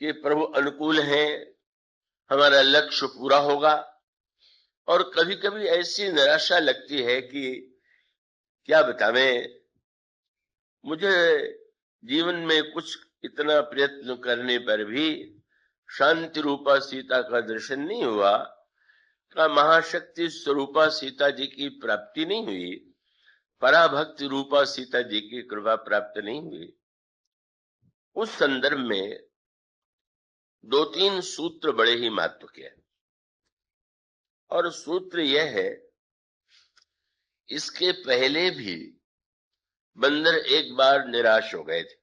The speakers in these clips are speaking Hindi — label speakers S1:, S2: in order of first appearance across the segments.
S1: कि प्रभु अनुकूल हैं, हमारा लक्ष्य पूरा होगा। और कभी कभी ऐसी निराशा लगती है कि क्या बतावें, मुझे जीवन में कुछ इतना प्रयत्न करने पर भी शांति रूपा सीता का दर्शन नहीं हुआ, का महाशक्ति स्वरूपा सीता जी की प्राप्ति नहीं हुई, पराभक्ति रूपा सीता जी की कृपा प्राप्त नहीं हुई। उस संदर्भ में दो तीन सूत्र बड़े ही महत्व के हैं। और सूत्र यह है, इसके पहले भी बंदर एक बार निराश हो गए थे।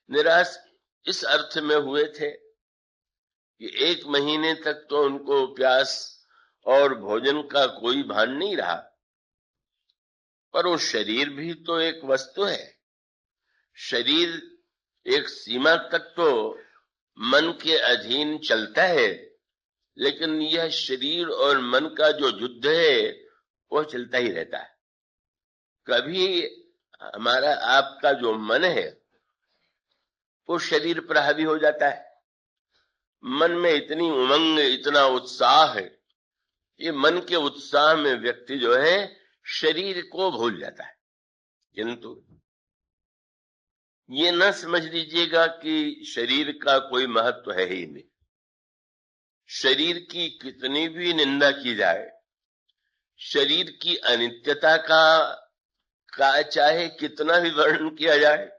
S1: निराश इस अर्थ में हुए थे कि एक महीने तक तो उनको प्यास और भोजन का कोई भान नहीं रहा, पर वो शरीर भी तो एक वस्तु है। शरीर एक सीमा तक तो मन के अधीन चलता है, लेकिन यह शरीर और मन का जो युद्ध है वह चलता ही रहता है। कभी हमारा आपका जो मन है वो शरीर पर हावी हो जाता है। मन में इतनी उमंग, इतना उत्साह है, ये मन के उत्साह में व्यक्ति जो है शरीर को भूल जाता है। किंतु ये न समझ लीजिएगा कि शरीर का कोई महत्व है ही नहीं। शरीर की कितनी भी निंदा की जाए, शरीर की अनित्यता का चाहे कितना भी वर्णन किया जाए,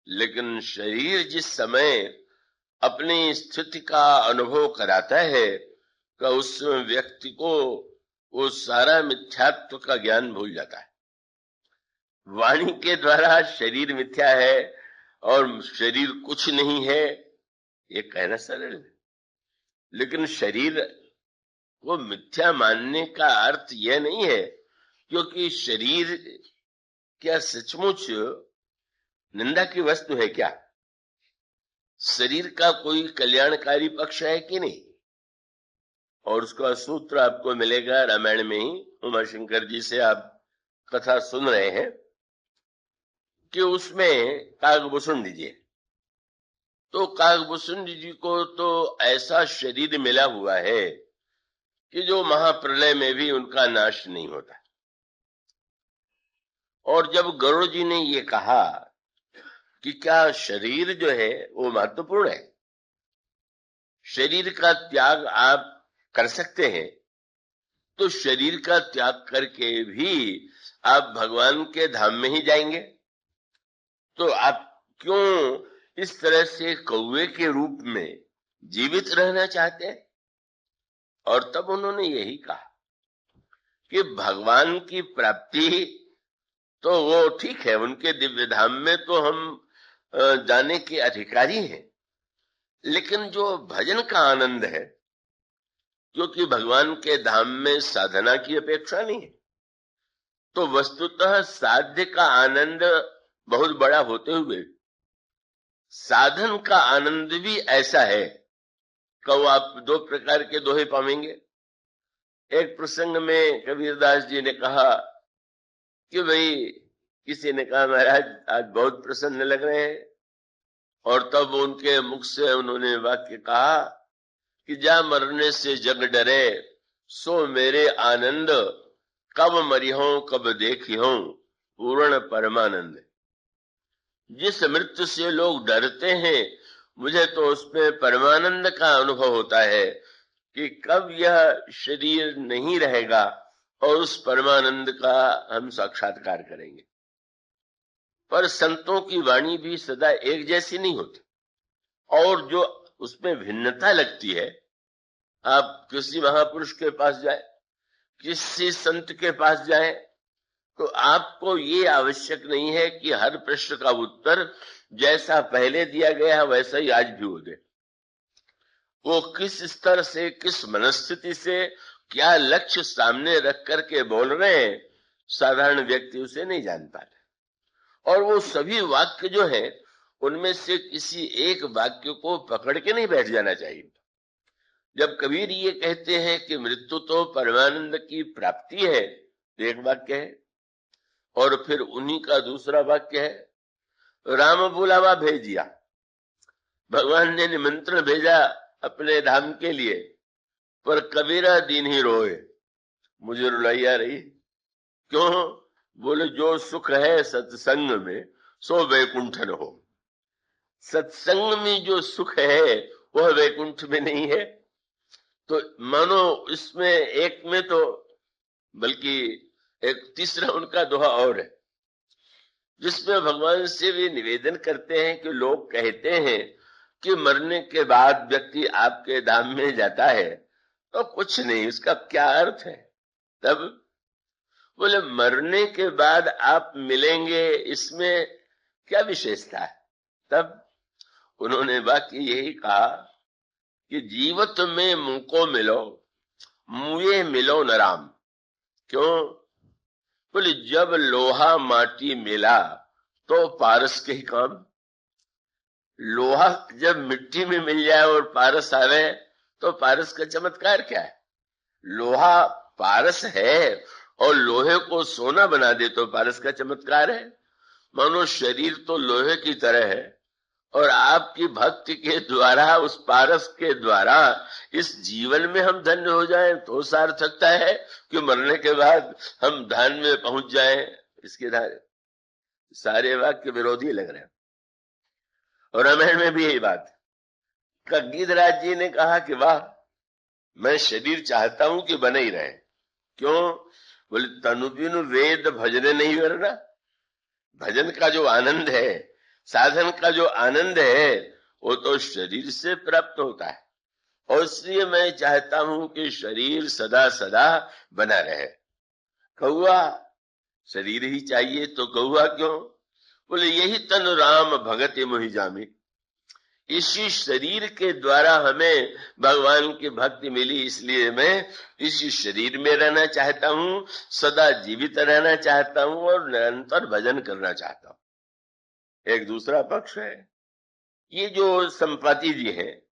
S1: लेकिन शरीर जिस समय अपनी स्थिति का अनुभव कराता है कि उस व्यक्ति को वो सारा मिथ्यात्व का ज्ञान भूल जाता है। वाणी के द्वारा शरीर मिथ्या है और शरीर कुछ नहीं है, ये कहना सरल है, लेकिन शरीर को मिथ्या मानने का अर्थ यह नहीं है, क्योंकि शरीर क्या सचमुच निंदा की वस्तु है क्या? शरीर का कोई कल्याणकारी पक्ष है कि नहीं? और उसका सूत्र आपको मिलेगा रामायण में ही। उमाशंकर जी से आप कथा सुन रहे हैं कि उसमें कागभूषण जी, तो कागभूषण जी को तो ऐसा शरीर मिला हुआ है कि जो महाप्रलय में भी उनका नाश नहीं होता। और जब गरुड़ जी ने ये कहा कि क्या शरीर जो है वो महत्वपूर्ण है, शरीर का त्याग आप कर सकते हैं, तो शरीर का त्याग करके भी आप भगवान के धाम में ही जाएंगे, तो आप क्यों इस तरह से कौवे के रूप में जीवित रहना चाहते हैं? और तब उन्होंने यही कहा कि भगवान की प्राप्ति तो वो ठीक है, उनके दिव्य धाम में तो हम जाने के अधिकारी हैं, लेकिन जो भजन का आनंद है, क्योंकि भगवान के धाम में साधना की अपेक्षा नहीं है, तो वस्तुतः साध्य का आनंद बहुत बड़ा होते हुए साधन का आनंद भी ऐसा है कि आप दो प्रकार के दोहे पाएंगे। एक प्रसंग में कबीरदास जी ने कहा कि भाई, किसी ने कहा महाराज आज बहुत प्रसन्न लग रहे हैं, और तब उनके मुख से उन्होंने वाक्य कहा कि जा मरने से जग डरे, सो मेरे आनंद, कब मरिहो कब देखिहो पूर्ण परमानंद। जिस मृत्यु से लोग डरते हैं, मुझे तो उसमें परमानंद का अनुभव होता है कि कब यह शरीर नहीं रहेगा और उस परमानंद का हम साक्षात्कार करेंगे। पर संतों की वाणी भी सदा एक जैसी नहीं होती, और जो उसमें भिन्नता लगती है, आप किसी महापुरुष के पास जाए, किसी संत के पास जाए, तो आपको ये आवश्यक नहीं है कि हर प्रश्न का उत्तर जैसा पहले दिया गया है वैसा ही आज भी हो दे। वो किस स्तर से, किस मनस्थिति से, क्या लक्ष्य सामने रख करके बोल रहे हैं, साधारण व्यक्ति उसे नहीं जान पाते। और वो सभी वाक्य जो है, उनमें से किसी एक वाक्य को पकड़ के नहीं बैठ जाना चाहिए। जब कबीर ये कहते हैं कि मृत्यु तो परमानंद की प्राप्ति है, तो एक वाक्य है, और फिर उन्हीं का दूसरा वाक्य है, राम बुलावा भेजिया। भगवान ने निमंत्रण भेजा अपने धाम के लिए, पर कबीरा दिन ही रोए, मुझे रुलाई आ रही। क्यों? बोले जो सुख है सत्संग में सो वैकुंठ न हो। सत्संग में जो सुख है वह वैकुंठ में नहीं है। तो मानो इसमें एक में तो, बल्कि एक तीसरा उनका दोहा और है, जिसमें भगवान से भी निवेदन करते हैं कि लोग कहते हैं कि मरने के बाद व्यक्ति आपके धाम में जाता है, तो कुछ नहीं, उसका क्या अर्थ है? तब बोले मरने के बाद आप मिलेंगे, इसमें क्या विशेषता है? तब उन्होंने वाक्य यही कहा कि जीवत में मुझको मिलो, मुझे मिलो न राम। क्यों? बोले जब लोहा माटी मिला तो पारस के ही काम। लोहा जब मिट्टी में मिल जाए और पारस आवे तो पारस का चमत्कार क्या है? लोहा पारस है और लोहे को सोना बना दे तो पारस का चमत्कार है। मानो शरीर तो लोहे की तरह है और आपकी भक्ति के द्वारा, उस पारस के द्वारा इस जीवन में हम धन्य हो जाएं तो सार्थकता है कि मरने के बाद हम धाम में पहुंच जाएं। इसके सारे वाक्य विरोधी लग रहे हैं। और रामायण में भी यही बात है। गीधराज जी ने कहा कि वाह, मैं शरीर चाहता हूं कि बने ही रहे। क्यों? बोले तनु बिनु वेद भजने नहीं करना। भजन का जो आनंद है, साधन का जो आनंद है, वो तो शरीर से प्राप्त होता है। और इसलिए मैं चाहता हूं कि शरीर सदा सदा बना रहे। कौआ शरीर ही चाहिए तो कौआ क्यों? बोले यही तन राम भगत मोहि जामी। इसी शरीर के द्वारा हमें भगवान की भक्ति मिली, इसलिए मैं इसी शरीर में रहना चाहता हूं, सदा जीवित रहना चाहता हूं और निरंतर भजन करना चाहता हूं। एक दूसरा पक्ष है, ये जो संपाति जी हैं,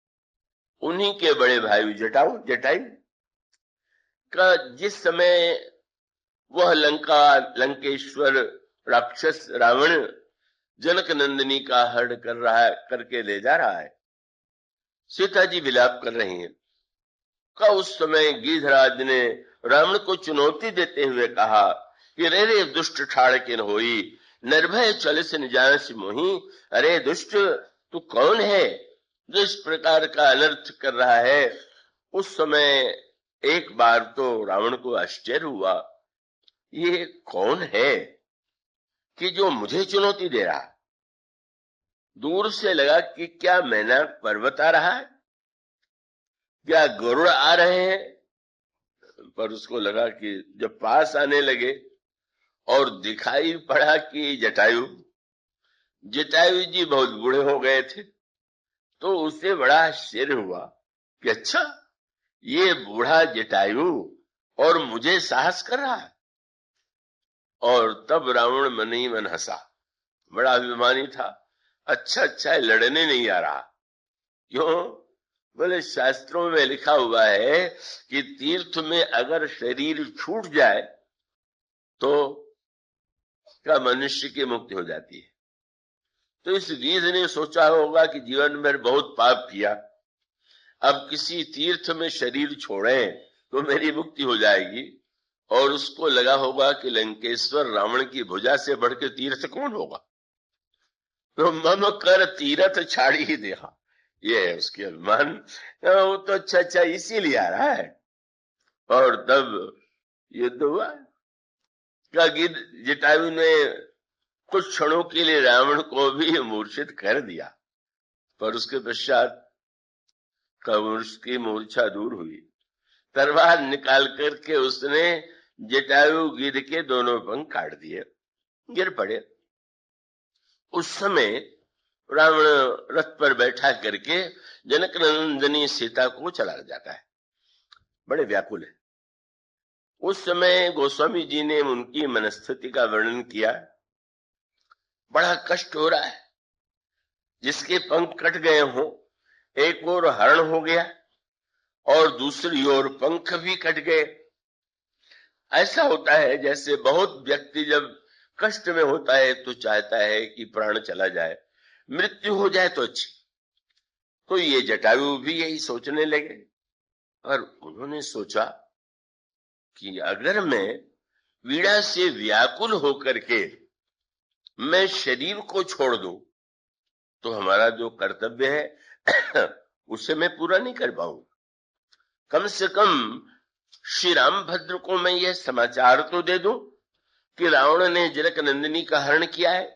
S1: उन्हीं के बड़े भाई जटायु का जिस समय वह लंकेश्वर राक्षस रावण जनक नंदिनी का हरण करके ले जा रहा है, सीता जी विलाप कर रही हैं, का उस समय गीधराज ने रावण को चुनौती देते हुए कहा कि रे रे दुष्ट ठाड़ किन होई, निर्भय चल से निजास मोही। अरे दुष्ट, तू कौन है जो इस प्रकार का अनर्थ कर रहा है? उस समय एक बार तो रावण को आश्चर्य हुआ, ये कौन है कि जो मुझे चुनौती दे रहा है? दूर से लगा कि क्या मैनाक पर्वत आ रहा है, क्या गरुड़ आ रहे हैं? पर उसको लगा कि जब पास आने लगे और दिखाई पड़ा कि जटायु जी बहुत बूढ़े हो गए थे, तो उसे बड़ा आश्चर्य हुआ कि अच्छा, ये बूढ़ा जटायु और मुझे साहस कर रहा है। और तब रावण मन ही मन हंसा, बड़ा अभिमानी था। अच्छा लड़ने नहीं आ रहा। क्यों? बोले शास्त्रों में लिखा हुआ है कि तीर्थ में अगर शरीर छूट जाए तो क्या मनुष्य की मुक्ति हो जाती है। तो इस गीध ने सोचा होगा कि जीवन में बहुत पाप किया, अब किसी तीर्थ में शरीर छोड़ें तो मेरी मुक्ति हो जाएगी। और उसको लगा होगा कि लंकेश्वर रावण की भुजा से बढ़ के तीर्थ कौन होगा, तो मम कर तीर्थ छाड़ी ही देखा, ये है उसके अभिमान। वो तो अच्छा इसीलिए आ रहा है। और तब युद्ध हुआ। क्या जटायु ने कुछ क्षणों के लिए रावण को भी मूर्छित कर दिया, पर उसके पश्चात उसकी मूर्छा दूर हुई। तलवार निकाल करके उसने जटायु गिद्ध के दोनों पंख काट दिए, गिर पड़े। उस समय रावण रथ पर बैठा करके जनक नंदिनी सीता को चला जाता है, बड़े व्याकुल है। उस समय गोस्वामी जी ने उनकी मनस्थिति का वर्णन किया, बड़ा कष्ट हो रहा है। जिसके पंख कट गए हों, एक ओर हरण हो गया और दूसरी ओर पंख भी कट गए। ऐसा होता है जैसे बहुत व्यक्ति जब कष्ट में होता है तो चाहता है कि प्राण चला जाए, मृत्यु हो जाए तो अच्छी, तो ये जटायु भी यही सोचने लगे और उन्होंने सोचा कि अगर मैं पीड़ा से व्याकुल होकर के मैं शरीर को छोड़ दूं तो हमारा जो कर्तव्य है उसे मैं पूरा नहीं कर पाऊंगा। कम से कम श्री रामभद्र को मैं यह समाचार तो दे दूं कि रावण ने जनक नंदिनी का हरण किया है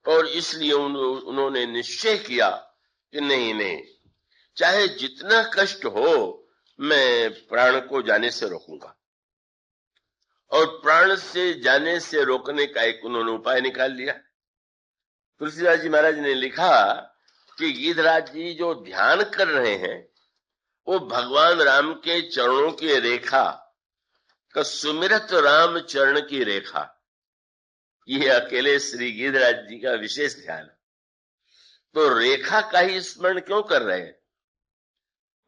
S1: और इसलिए उन्होंने निश्चय किया कि नहीं नहीं, चाहे जितना कष्ट हो मैं प्राण को जाने से रोकूंगा। और प्राण से जाने से रोकने का एक उन्होंने उपाय निकाल लिया। तुलसीदास जी महाराज ने लिखा कि गिरिराज जी जो ध्यान कर रहे हैं वो भगवान राम के चरणों की रेखा का सुमिरत राम चरण की रेखा, ये अकेले श्री गिरिराज जी का विशेष ध्यान। तो रेखा का ही स्मरण क्यों कर रहे हैं?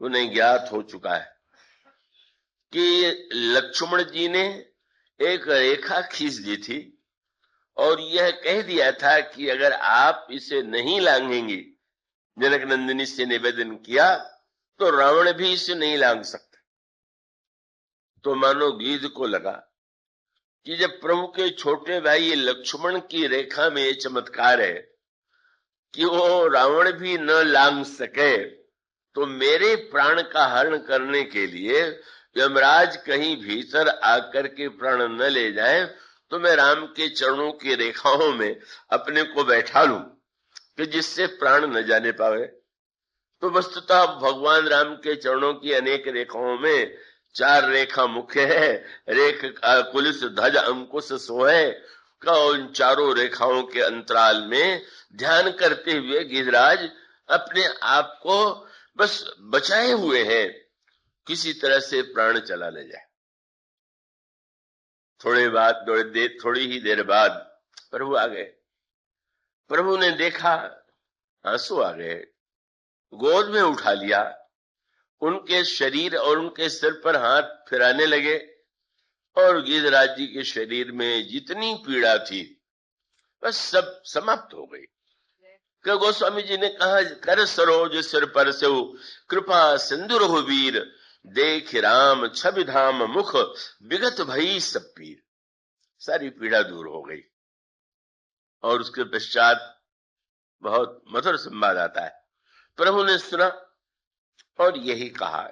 S1: उन्हें ज्ञात हो चुका है कि लक्ष्मण जी ने एक रेखा खींच दी थी और यह कह दिया था कि अगर आप इसे नहीं लांघेंगी, जनक नंदिनी से निवेदन किया, तो रावण भी इसे नहीं लांघ सकता। तो मानो गीध को लगा कि जब प्रभु के छोटे भाई लक्ष्मण की रेखा में ये चमत्कार है कि वो रावण भी न लांघ सके, तो मेरे प्राण का हरण करने के लिए यमराज कहीं भीतर आकर के प्राण न ले जाए तो मैं राम के चरणों की रेखाओं में अपने को बैठा लूं कि जिससे प्राण न जाने पावे। तो वस्तुतः भगवान राम के चरणों की अनेक रेखाओं में 4 रेखा मुख्य है। रेख कुलिस ध्वज अंकुश सोहे का उन चारों रेखाओं के अंतराल में ध्यान करते हुए गिरिराज अपने आप को बस बचाए हुए हैं, किसी तरह से प्राण चला ले जाए। थोड़ी ही देर बाद प्रभु आ गए। प्रभु ने देखा, आंसू आ गए, गोद में उठा लिया, उनके शरीर और उनके सिर पर हाथ फिराने लगे और गिरिराज जी के शरीर में जितनी पीड़ा थी बस सब समाप्त हो गई। गोस्वामी जी ने कहा, कर सरोज सिर पर से कृपा सिंदूर हो वीर, देख राम छवि धाम मुख विगत भई सब पीर। सारी पीड़ा दूर हो गई। और उसके पश्चात बहुत मधुर संवाद आता है। प्रभु ने सुना और यही कहा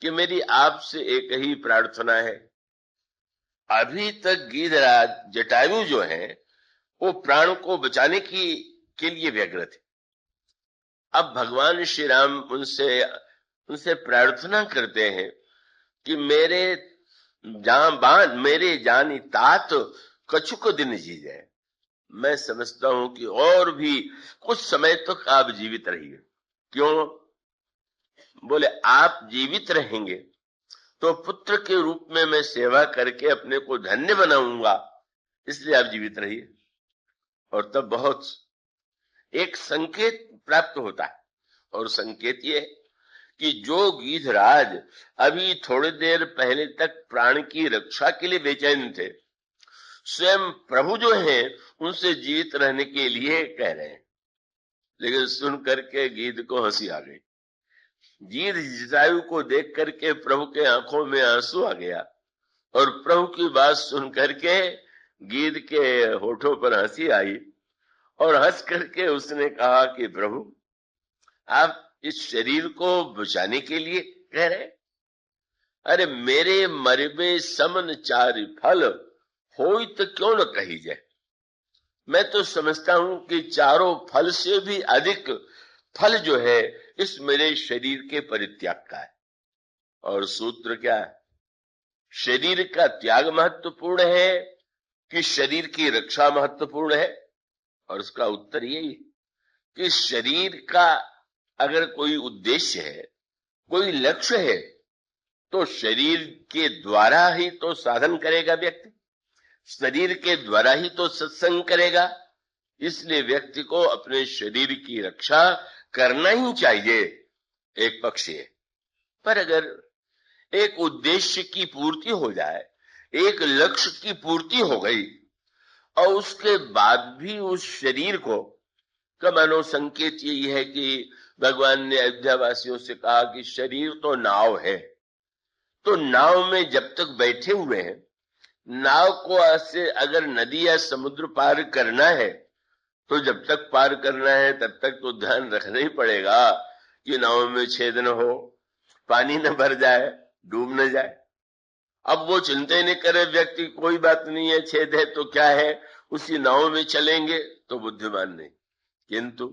S1: कि मेरी आपसे एक ही प्रार्थना है। अभी तक गिरिराज जटायु जो है वो प्राण को बचाने के लिए व्यग्र थे। अब भगवान श्री राम उनसे प्रार्थना करते हैं कि मेरे जानी तात कछुक दिन जी जाए। मैं समझता हूं कि और भी कुछ समय तक आप जीवित रहिए। क्यों? बोले आप जीवित रहेंगे तो पुत्र के रूप में मैं सेवा करके अपने को धन्य बनाऊंगा, इसलिए आप जीवित रहिए। और तब बहुत एक संकेत प्राप्त होता है, और संकेत ये कि जो गिरिराज अभी थोड़ी देर पहले तक प्राण की रक्षा के लिए बेचैन थे, स्वयं प्रभु जो है उनसे जीवित रहने के लिए कह रहे हैं। लेकिन सुन करके गिद्ध को हंसी आ गई। गिद्ध जटायु को देख करके प्रभु के आंखों में आंसू आ गया और प्रभु की बात सुन करके गिद्ध के होठों पर हंसी आई और हंस करके उसने कहा कि प्रभु आप इस शरीर को बचाने के लिए कह रहे? अरे मेरे मरबे समन चारि फल होई तो क्यों न कही जाए। मैं तो समझता हूं कि चारों फल से भी अधिक फल जो है इस मेरे शरीर के परित्याग का है। और सूत्र क्या है? शरीर का त्याग महत्वपूर्ण है कि शरीर की रक्षा महत्वपूर्ण है? और उसका उत्तर यही कि शरीर का अगर कोई उद्देश्य है, कोई लक्ष्य है, तो शरीर के द्वारा ही तो साधन करेगा व्यक्ति, शरीर के द्वारा ही तो सत्संग करेगा। इसलिए व्यक्ति को अपने शरीर की रक्षा करना ही चाहिए, एक पक्ष है। पर अगर एक उद्देश्य की पूर्ति हो जाए, एक लक्ष्य की पूर्ति हो गई और उसके बाद भी उस शरीर को का मानो संकेत यही है कि भगवान ने अयोध्या वासियों से कहा कि शरीर तो नाव है, तो नाव में जब तक बैठे हुए हैं, नाव को से अगर नदी या समुद्र पार करना है तो जब तक पार करना है तब तक तो ध्यान रखना ही पड़ेगा कि नाव में छेद न हो, पानी न भर जाए, डूब न जाए। अब वो चिंता ही नहीं करे व्यक्ति, कोई बात नहीं है, छेद है तो क्या है, उसी नाव में चलेंगे तो बुद्धिमान नहीं। किंतु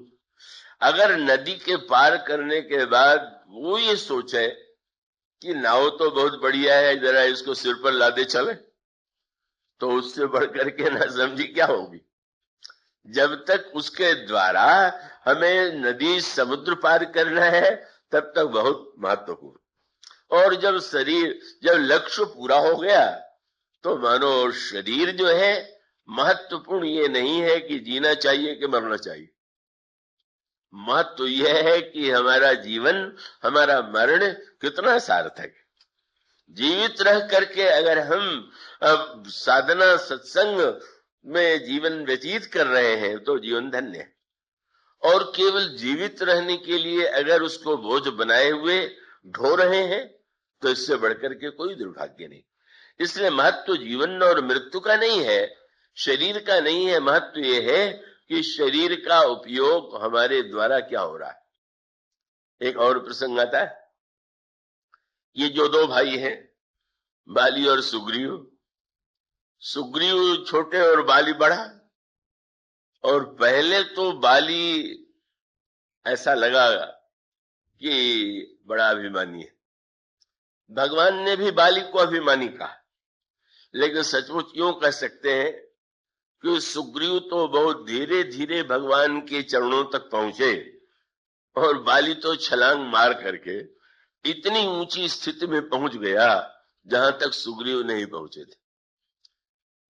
S1: अगर नदी के पार करने के बाद वो ये सोचे कि नाव तो बहुत बढ़िया है, जरा इसको सिर पर लादे चले, तो उससे बढ़कर के ना समझी क्या होगी। जब तक उसके द्वारा हमें नदी समुद्र पार करना है तब तक बहुत महत्वपूर्ण। और जब लक्ष्य पूरा हो गया तो मानो शरीर जो है महत्वपूर्ण ये नहीं है कि जीना चाहिए कि मरना चाहिए। महत्व यह है कि हमारा जीवन, हमारा मरण कितना सार्थक है। जीवित रह करके अगर हम साधना सत्संग में जीवन व्यतीत कर रहे हैं तो जीवन धन्य है। और केवल जीवित रहने के लिए अगर उसको बोझ बनाए हुए ढो रहे हैं तो इससे बढ़कर के कोई दुर्भाग्य नहीं। इसलिए महत्व जीवन और मृत्यु का नहीं है, शरीर का नहीं है। महत्व यह है कि शरीर का उपयोग हमारे द्वारा क्या हो रहा है। एक और प्रसंग आता है, ये जो दो भाई हैं, बाली और सुग्रीव, सुग्रीव छोटे और बाली बड़ा। और पहले तो बाली ऐसा लगा कि बड़ा अभिमानी है, भगवान ने भी बाली को अभिमानी कहा, लेकिन सचमुच यूं कह सकते हैं कि सुग्रीव तो बहुत धीरे धीरे भगवान के चरणों तक पहुंचे और बाली तो छलांग मार करके इतनी ऊंची स्थिति में पहुंच गया जहां तक सुग्रीव नहीं पहुंचे थे।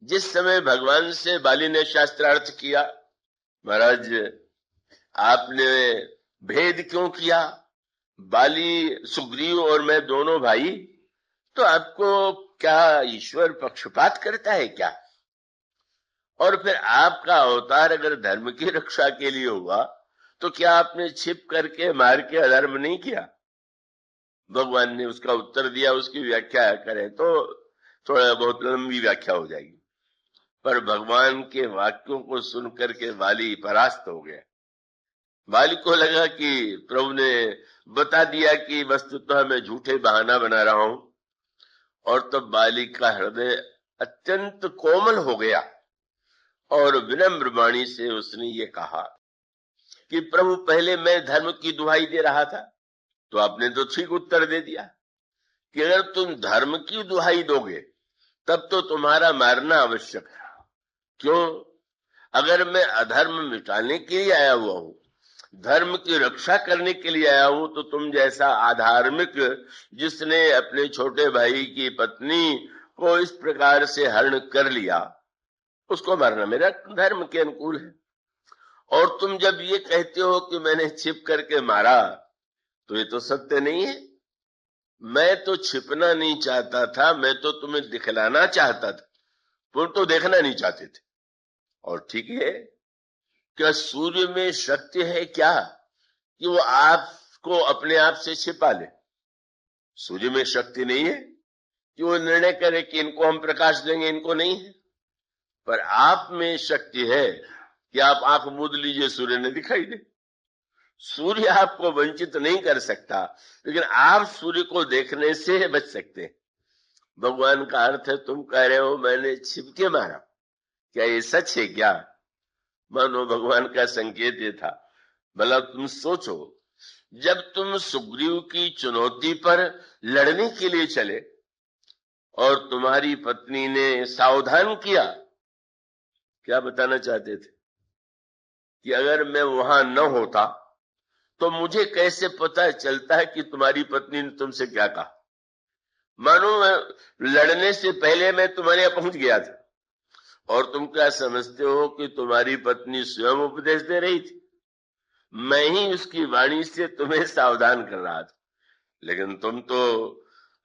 S1: जिस समय भगवान से बाली ने शास्त्रार्थ किया, महाराज आपने भेद क्यों किया, बाली सुग्रीव और मैं दोनों भाई, तो आपको क्या ईश्वर पक्षपात करता है क्या? और फिर आपका अवतार अगर धर्म की रक्षा के लिए हुआ तो क्या आपने छिप करके मार के अधर्म नहीं किया? भगवान ने उसका उत्तर दिया। उसकी व्याख्या करें तो थोड़ा बहुत लंबी व्याख्या हो जाएगी, पर भगवान के वाक्यों को सुनकर के बाली परास्त हो गया। बाली को लगा कि प्रभु ने बता दिया कि वस्तुतः मैं झूठे बहाना बना रहा हूं, और तब बाली का हृदय अत्यंत कोमल हो गया और विनम्र वाणी से उसने ये कहा कि प्रभु पहले मैं धर्म की दुहाई दे रहा था तो आपने तो ठीक उत्तर दे दिया कि अगर तुम धर्म की दुहाई दोगे तब तो तुम्हारा मारना आवश्यक है। क्यों? अगर मैं अधर्म मिटाने के लिए आया हुआ हूं, धर्म की रक्षा करने के लिए आया हूं, तो तुम जैसा अधार्मिक जिसने अपने छोटे भाई की पत्नी को इस प्रकार से हरण कर लिया, उसको मारना मेरा धर्म के अनुकूल है। और तुम जब ये कहते हो कि मैंने छिप करके मारा, तो ये तो सत्य नहीं है। मैं तो छिपना नहीं चाहता था, मैं तो तुम्हें दिखलाना चाहता था, तुम तो देखना नहीं चाहते थे। और ठीक है, क्या सूर्य में शक्ति है क्या कि वो आपको अपने आप से छिपा ले? सूर्य में शक्ति नहीं है कि वो निर्णय करे कि इनको हम प्रकाश देंगे, इनको नहीं है। पर आप में शक्ति है कि आप आंख मूंद लीजिए, सूर्य ने दिखाई दे। सूर्य आपको वंचित नहीं कर सकता, लेकिन आप सूर्य को देखने से बच सकते हैं। भगवान का अर्थ है, तुम कह रहे हो मैंने छिप के मारा, क्या ये सच है क्या? मानो भगवान का संकेत ये था, भला तुम सोचो, जब तुम सुग्रीव की चुनौती पर लड़ने के लिए चले और तुम्हारी पत्नी ने सावधान किया, क्या बताना चाहते थे कि अगर मैं वहां न होता तो मुझे कैसे पता चलता है कि तुम्हारी पत्नी ने तुमसे क्या कहा? मानो लड़ने से पहले मैं तुम्हारे यहां पहुंच गया था और तुम क्या समझते हो कि तुम्हारी पत्नी स्वयं उपदेश दे रही थी? मैं ही उसकी वाणी से तुम्हें सावधान कर रहा था। लेकिन तुम तो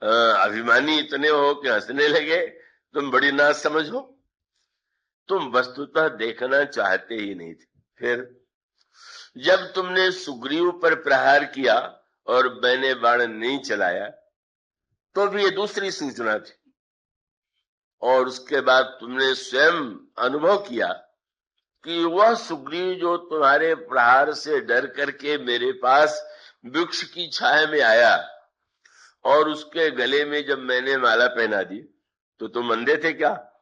S1: अभिमानी इतने हो कि हंसने लगे, तुम बड़ी नासमझ हो, तुम वस्तुतः देखना चाहते ही नहीं थे। फिर जब तुमने सुग्रीव पर प्रहार किया और मैंने बाण नहीं चलाया तो भी ये दूसरी सूचना थी, और उसके बाद तुमने स्वयं अनुभव किया कि वह सुग्रीव जो तुम्हारे प्रहार से डर करके मेरे पास वृक्ष की छाया में आया और उसके गले में जब मैंने माला पहना दी तो तुम अंधे थे क्या?